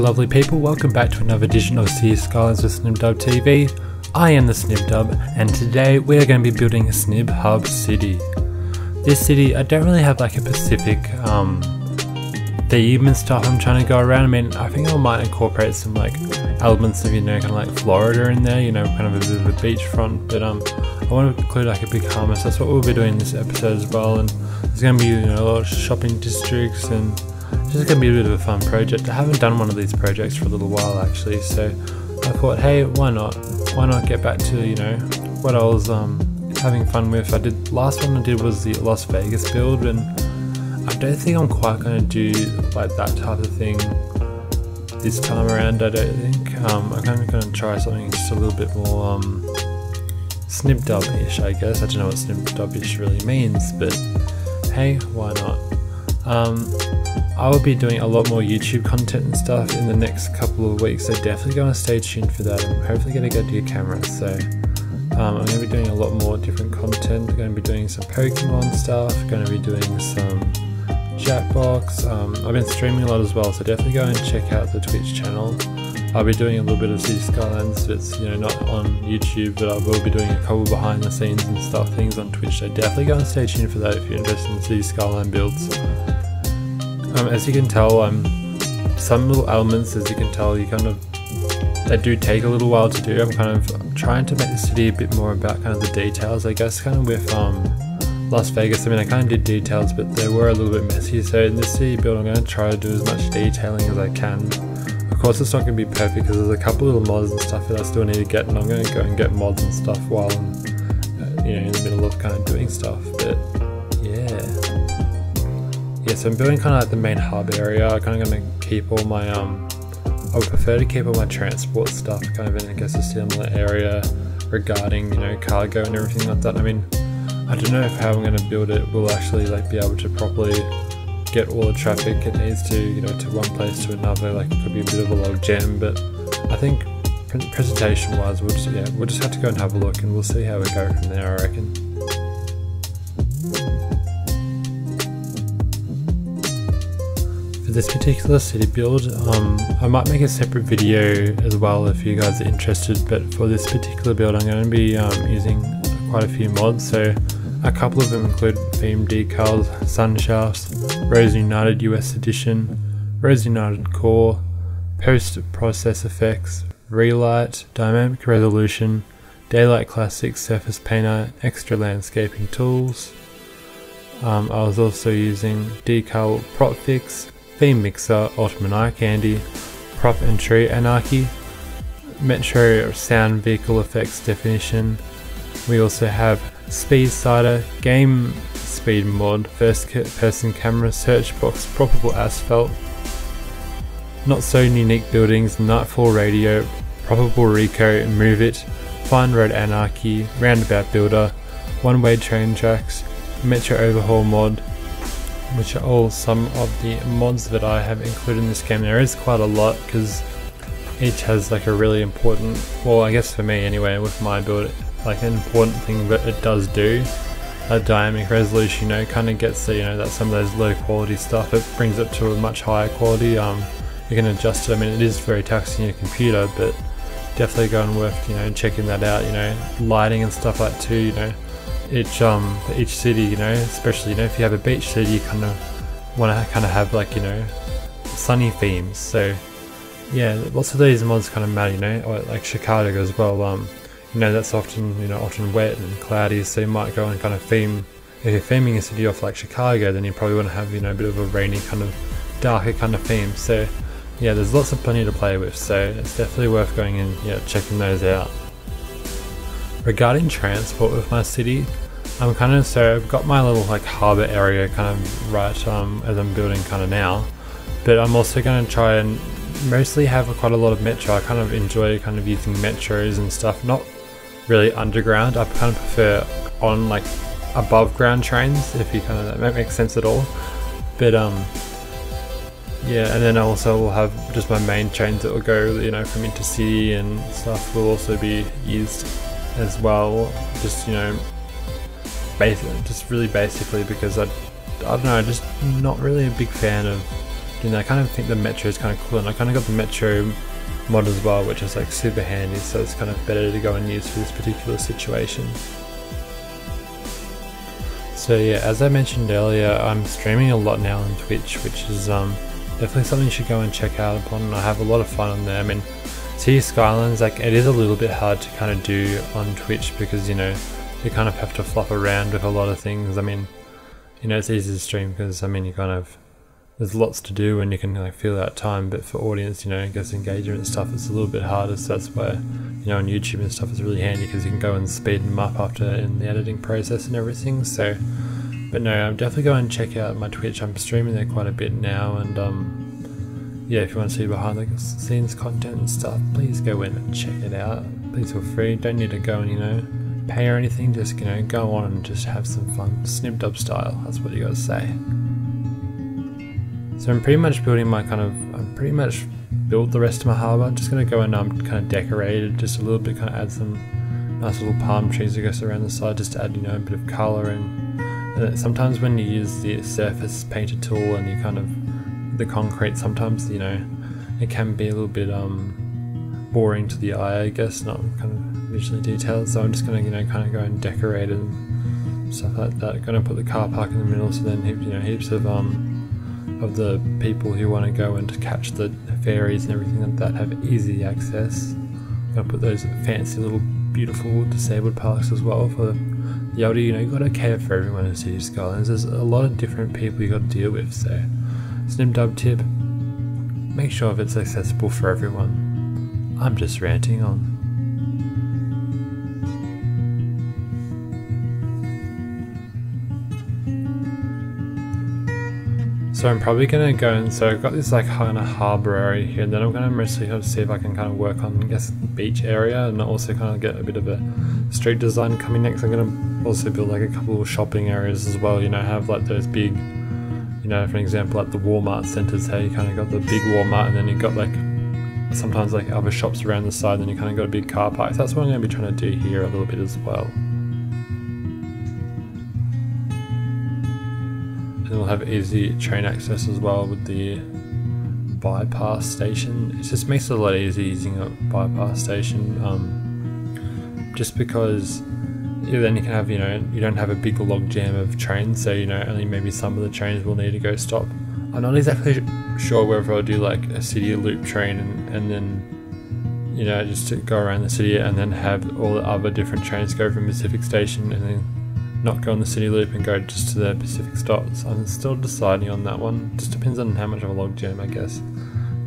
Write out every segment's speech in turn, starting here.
lovely people, welcome back to another edition of Cities Skylines with SnibHub TV. I am the SnibHub, and today we are going to be building a SnibHub city. This city, I don't really have like a specific theme and stuff I'm trying to go around. I mean, I think I might incorporate some like elements of, you know, kind of like Florida in there, you know, kind of a bit of a beachfront, but I want to include like a big hummus. That's what we'll be doing in this episode as well, and there's going to be, you know, a lot of shopping districts, and it's just going to be a bit of a fun project. I haven't done one of these projects for a little while actually, so I thought, hey, why not get back to, you know, what I was having fun with. Last one I did was the Las Vegas build, and I don't think I'm quite going to do like that type of thing this time around. I don't think. I'm kind of going to try something just a little bit more SnibHub-ish, I guess. I don't know what SnibHub-ish really means, but hey, why not? I will be doing a lot more YouTube content and stuff in the next couple of weeks, so definitely going to stay tuned for that. I'm hopefully going to get a good camera, so I'm going to be doing a lot more different content. I'm going to be doing some Pokemon stuff, going to be doing some Jackbox. I've been streaming a lot as well, so definitely go and check out the Twitch channel. I'll be doing a little bit of Cities Skylines that's, you know, not on YouTube, but I will be doing a couple behind the scenes and stuff things on Twitch, so definitely go and stay tuned for that if you're interested in Cities Skyline builds. As you can tell, some little elements, as you can tell, they do take a little while to do. I'm kind of trying to make the city a bit more about kind of the details, I guess, kind of with Las Vegas. I mean, I kind of did details, but they were a little bit messy, so in this city build I'm going to try to do as much detailing as I can. Of course it's not going to be perfect because there's a couple little mods and stuff that I still need to get, and I'm going to go and get mods and stuff while I'm you know, in the middle of kind of doing stuff, but yeah. So I'm building kind of like the main hub area. I'm kind of going to keep all my, I would prefer to keep all my transport stuff kind of in, I guess, a similar area regarding, you know, cargo and everything like that. I mean, I don't know if how I'm going to build it will actually like be able to properly get all the traffic it needs to, you know, to one place to another. Like, it could be a bit of a log jam, but I think presentation wise, we'll just have to go and have a look, and we'll see how we go from there, I reckon. This particular city build, I might make a separate video as well if you guys are interested, but for this particular build I'm going to be using quite a few mods. So a couple of them include theme decals, sun shafts, Rose United US Edition, Rose United Core, post-process effects, relight, dynamic resolution, daylight classic, surface painter, extra landscaping tools. I was also using decal prop fix, theme mixer, ultimate eye candy, prop and tree anarchy, metro sound vehicle effects definition. We also have speed slider, game speed mod, first person camera, search box, proppable asphalt, not so unique buildings, nightfall radio, proppable Rico, move it, fine road anarchy, roundabout builder, one-way train tracks, metro overhaul mod, which are all some of the mods that I have included in this game. There is quite a lot because each has like a really important, well, I guess for me anyway, with my build, like an important thing that it does do. A dynamic resolution, you know, kind of gets the, you know, that some of those low quality stuff, it brings it to a much higher quality. You can adjust it. I mean, it is very taxing your computer, but definitely going worth, you know, checking that out. You know, lighting and stuff like that too, you know. Each city, you know, especially, you know, if you have a beach city, you kind of want to kind of have like, you know, sunny themes. So yeah, lots of these mods kind of matter, you know, or like Chicago as well. You know, that's often, you know, often wet and cloudy, so you might go and kind of theme, if you're theming a city off like Chicago, then you probably want to have, you know, a bit of a rainy kind of darker kind of theme. So yeah, there's lots of plenty to play with, so it's definitely worth going and, yeah, checking those out. Regarding transport with my city, I'm kind of, so I've got my little like harbour area kind of right as I'm building kind of now, but I'm also going to try and mostly have quite a lot of metro. I kind of enjoy kind of using metros and stuff, not really underground. I kind of prefer on like above ground trains, if you kind of, that makes sense at all. But yeah, and then also we'll have just my main trains that will go, you know, from intercity and stuff will also be used as well, just, you know, just really basically because I don't know, just not really a big fan of you know, I kind of think the Metro is kind of cool, and I kind of got the Metro mod as well, which is like super handy, so it's kind of better to go and use for this particular situation. So yeah, as I mentioned earlier, I'm streaming a lot now on Twitch, which is definitely something you should go and check out upon. I have a lot of fun on there. I mean, Cities Skylines, like, it is a little bit hard to kind of do on Twitch because, you know, you kind of have to fluff around with a lot of things. I mean, you know, it's easy to stream because, I mean, you kind of, there's lots to do and you can like fill out time, but for audience, you know, I guess engagement and stuff, it's a little bit harder. So that's why, you know, on YouTube and stuff, it's really handy because you can go and speed them up after in the editing process and everything. So, but no, I'm definitely going to check out my Twitch. I'm streaming there quite a bit now, and yeah, if you want to see behind the scenes content and stuff, please go in and check it out. Please feel free. Don't need to go and, you know, pay or anything. Just, you know, go on and just have some fun, SnibHub style. That's what you got to say. So I'm pretty much building my I'm pretty much built the rest of my hardware. I'm just going to go and kind of decorate it just a little bit, kind of add some nice little palm trees, I guess, around the side, just to add, you know, a bit of colour. And sometimes when you use the surface painter tool and you kind of, the concrete, sometimes, you know, it can be a little bit boring to the eye, I guess, not kind of visually detailed. So I'm just going to, you know, kind of go and decorate it and stuff like that. Going to put the car park in the middle, so then, you know, heaps of the people who want to go and catch the ferries and everything like that have easy access. I'm going to put those fancy little beautiful disabled parks as well for the elderly. You know, you've got to cater for everyone in Cities Skylines. There's a lot of different people you've got to deal with, so SnibHub tip, make sure if it's accessible for everyone. I'm just ranting on. So I'm probably going to go and, so I've got this like kind of harbour area here, and then I'm going to mostly kind of see if I can kind of work on, I guess, the beach area, and also kind of get a bit of a street design coming next. I'm going to also build like a couple of shopping areas as well, you know, have like those big, you know, for example, like the Walmart centres, how you kind of got the big Walmart, and then you've got like sometimes like other shops around the side, and then you kind of got a big car park. So that's what I'm going to be trying to do here a little bit as well. And we'll have easy train access as well with the bypass station. It just makes it a lot easier using a bypass station, just because then you can have, you know, you don't have a big log jam of trains, so, you know, only maybe some of the trains will need to go stop. I'm not exactly sure whether I'll do like a city loop train and then, you know, just to go around the city and then have all the other different trains go from Pacific Station and then not go on the city loop and go just to the Pacific stops. I'm still deciding on that one. Just depends on how much of a log jam, I guess,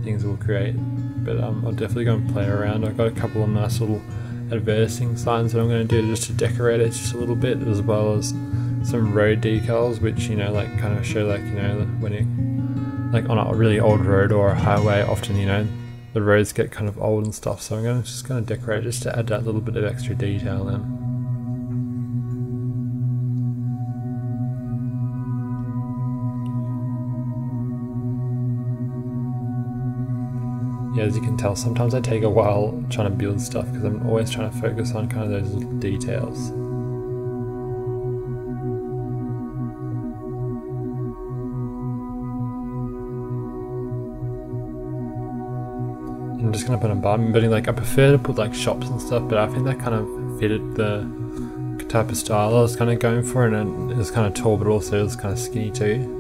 things will create. But I'll definitely go and play around. I've got a couple of nice little advertising signs that I'm going to do just to decorate it just a little bit, as well as some road decals, which, you know, like kind of show, like, you know, when you, like on a really old road or a highway, often, you know, the roads get kind of old and stuff. So I'm just going to decorate just to add that little bit of extra detail in. Yeah, as you can tell, sometimes I take a while trying to build stuff because I'm always trying to focus on kind of those little details. I'm just going to put a button building, like I prefer to put like shops and stuff, but I think that kind of fitted the type of style I was kind of going for, and it was kind of tall but also it was kind of skinny too.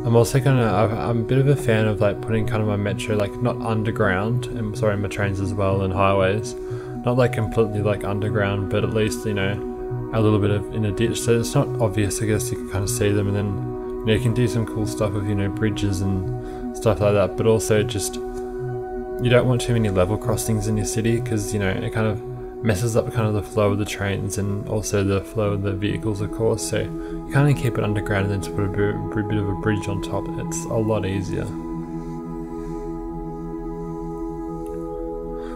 I'm also I'm a bit of a fan of like putting kind of my metro like not underground, and sorry, my trains as well and highways, not like completely like underground, but at least, you know, a little bit of in a ditch, so it's not obvious. I guess you can kind of see them, and then, you know, you can do some cool stuff with, you know, bridges and stuff like that, but also just you don't want too many level crossings in your city because, you know, it kind of messes up kind of the flow of the trains and also the flow of the vehicles, of course. So you kind of keep it underground and then just put a bit of a bridge on top. It's a lot easier.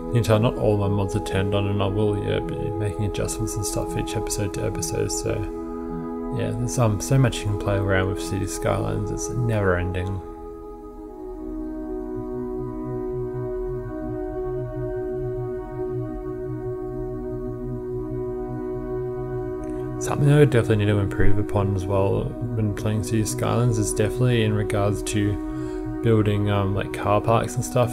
You can tell not all my mods are turned on, and I will, yeah, be making adjustments and stuff each episode to episode. So yeah, there's so much you can play around with Cities Skylines. It's never ending. Something I would definitely need to improve upon as well when playing Cities Skylines is definitely in regards to building like car parks and stuff.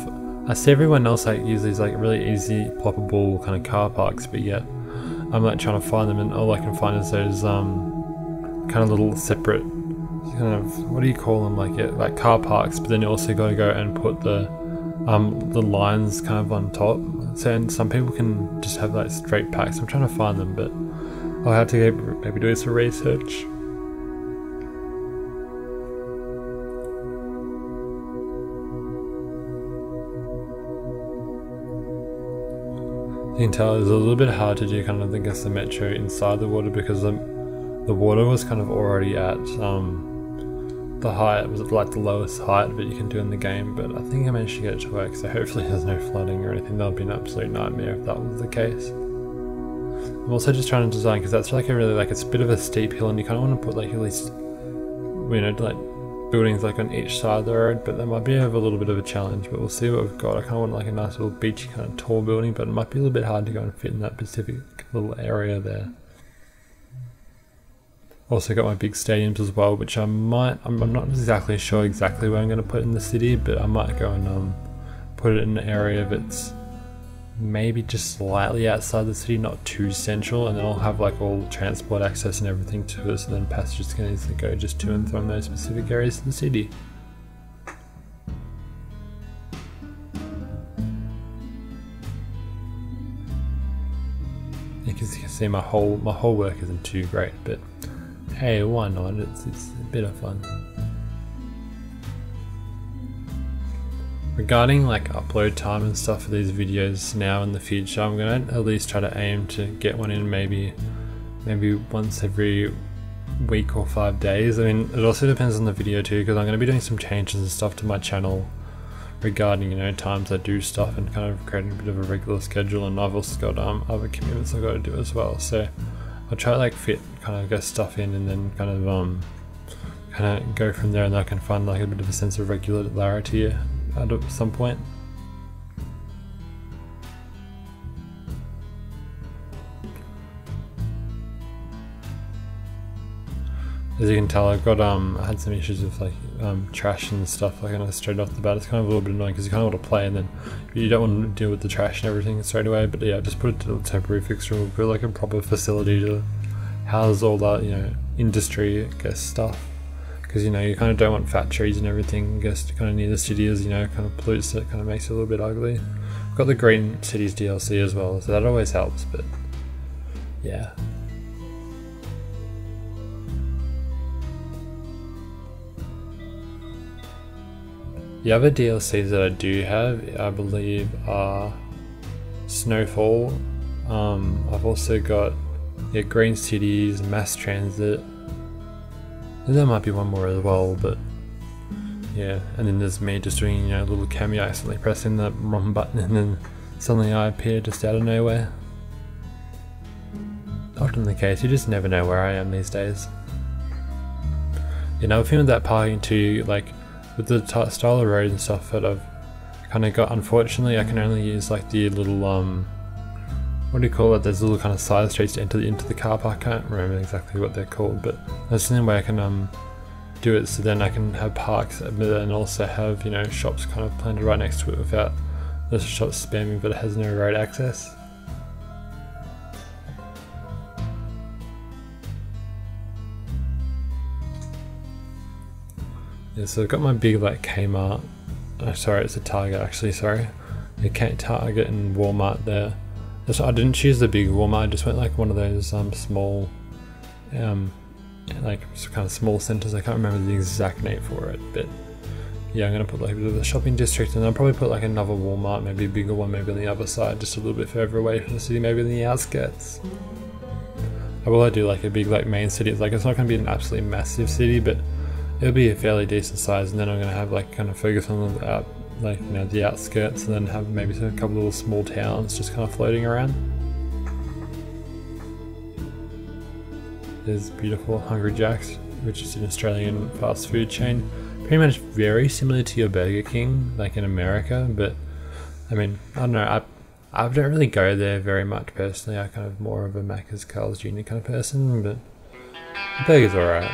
I see everyone else like use these like really easy ploppable kind of car parks, but yet I'm like trying to find them, and all I can find is those kind of little separate kind of, what do you call them, like car parks, but then you also got to go and put the lines kind of on top. So, and some people can just have like straight packs. I'm trying to find them, but I'll have to maybe do some research. You can tell it's a little bit hard to do kind of, I guess, the metro inside the water, because the water was kind of already at the height. It was like the lowest height that you can do in the game, but I think I managed to get it to work, so hopefully there's no flooding or anything. That would be an absolute nightmare if that was the case. I'm also just trying to design, because that's like a really, like, it's a bit of a steep hill, and you kind of want to put like at least, you know, like buildings like on each side of the road, but that might be a little bit of a challenge, but we'll see what we've got. I kind of want like a nice little beachy kind of tall building, but it might be a little bit hard to go and fit in that specific little area there. Also got my big stadiums as well, which I'm not exactly sure exactly where I'm going to put in the city, but I might go and put it in an area that's maybe just slightly outside the city, not too central, and then I'll have like all transport access and everything to it, so then passengers can easily go just to and from those specific areas of the city. As you can see, my whole work isn't too great, but hey, why not? It's a bit of fun. Regarding like upload time and stuff for these videos now in the future, I'm gonna at least try to aim to get one in maybe once every week or 5 days. I mean, it also depends on the video too, because I'm gonna be doing some changes and stuff to my channel regarding, you know, times I do stuff, and kind of creating a bit of a regular schedule. And I've also got other commitments I've got to do as well, so I'll try to like fit kind of get stuff in, and then kind of go from there, and I can find like a bit of a sense of regularity at some point. As you can tell, I've got I had some issues with like trash and stuff, like, straight off the bat. It's kind of a little bit annoying, because you kind of want to play and then you don't want to deal with the trash and everything straight away. But yeah, just put it to a temporary fixture. We'll put like a proper facility to house all that, you know, industry, I guess, stuff. Because, you know, you kind of don't want fat trees and everything, I guess, kind of near the city, as, you know, kind of pollutes it, kind of makes it a little bit ugly. I've got the Green Cities DLC as well, so that always helps, but yeah. The other DLCs that I do have, I believe, are Snowfall. I've also got Green Cities, Mass Transit. And there might be one more as well, but yeah. And then there's me just doing, you know, a little cameo, accidentally pressing the wrong button, and then suddenly I appear just out of nowhere. Often the case, you just never know where I am these days. You know, I've found that parking too, like, with the style of road and stuff that I've kind of got, unfortunately I can only use like the little what do you call it, there's little kind of side streets to enter into the car park. I can't remember exactly what they're called, but that's the only way I can do it, so then I can have parks and also have, you know, shops kind of planted right next to it without the shops spamming, but it has no road access. Yeah, so I've got my big like Kmart, sorry, it's a Target actually, sorry. The Target and Walmart there. So I didn't choose the big Walmart, I just went like one of those small, like kind of small centers. I can't remember the exact name for it, but yeah, I'm gonna put like a bit of a shopping district, and I'll probably put like another Walmart, maybe a bigger one, maybe on the other side, just a little bit further away from the city, maybe in the outskirts. I will do like a big like main city. It's like, it's not gonna be an absolutely massive city, but it'll be a fairly decent size, and then I'm gonna have like kind of focus on the like, you know, the outskirts, and then have maybe a couple little small towns just kind of floating around. There's beautiful Hungry Jack's, which is an Australian fast food chain, pretty much very similar to your Burger King, like in America. But I mean, I don't know, I don't really go there very much personally. I'm kind of more of a Macca's, Carl's Jr. kind of person, but the burger's alright.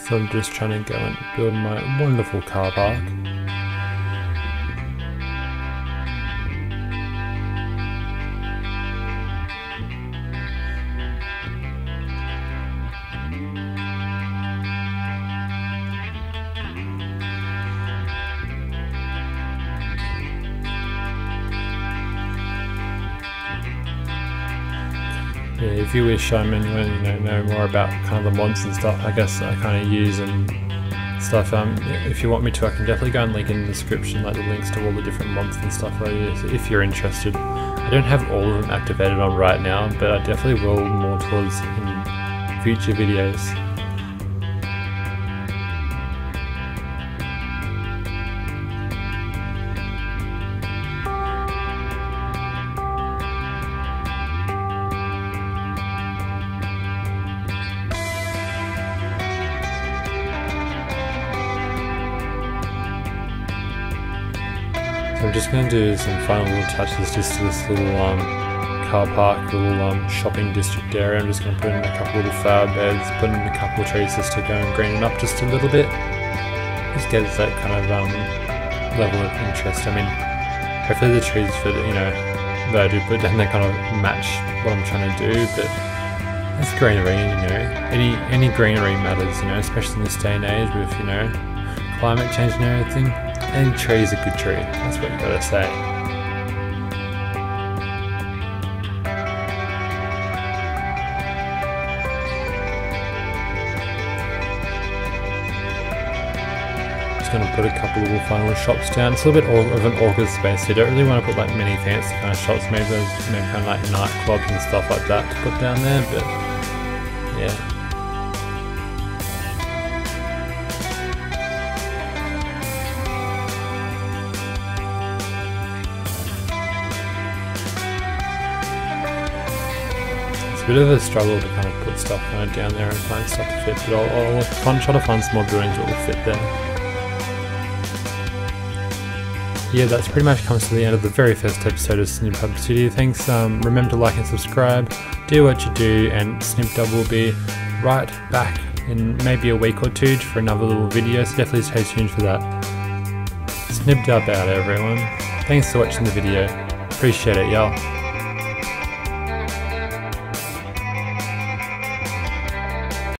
So I'm just trying to go and build my wonderful car park. Yeah, if you wish anyone know more about kind of the mods and stuff, I guess I kind of use and stuff. If you want me to, I can definitely go and link in the description, like the links to all the different mods and stuff I use, if you're interested. I don't have all of them activated on right now, but I definitely will more towards in future videos. So I'm just going to do some final little touches just to this little car park, little shopping district area. I'm just going to put in a couple little flower beds, put in a couple of trees just to go and green it up just a little bit. Just gives that kind of level of interest. I mean, hopefully the trees that I do put down, they kind of match what I'm trying to do, but it's greenery, any greenery matters, especially in this day and age with, climate change and everything. Any tree is a good tree, that's what you gotta say. Just gonna put a couple little final shops down. It's a little bit of an awkward space, so you don't really want to put like many fancy kind of shops, maybe kind of like nightclubs and stuff like that to put down there, but yeah. Bit of a struggle to kind of put stuff down there and find stuff to fit, but I'll try to find some more buildings that will fit there. Yeah, that's pretty much comes to the end of the very first episode of SnibHub Studio. Thanks, remember to like and subscribe, do what you do, and SnibHub will be right back in maybe a week or two for another little video, so definitely stay tuned for that. SnibHub out, everyone. Thanks for watching the video, appreciate it, y'all.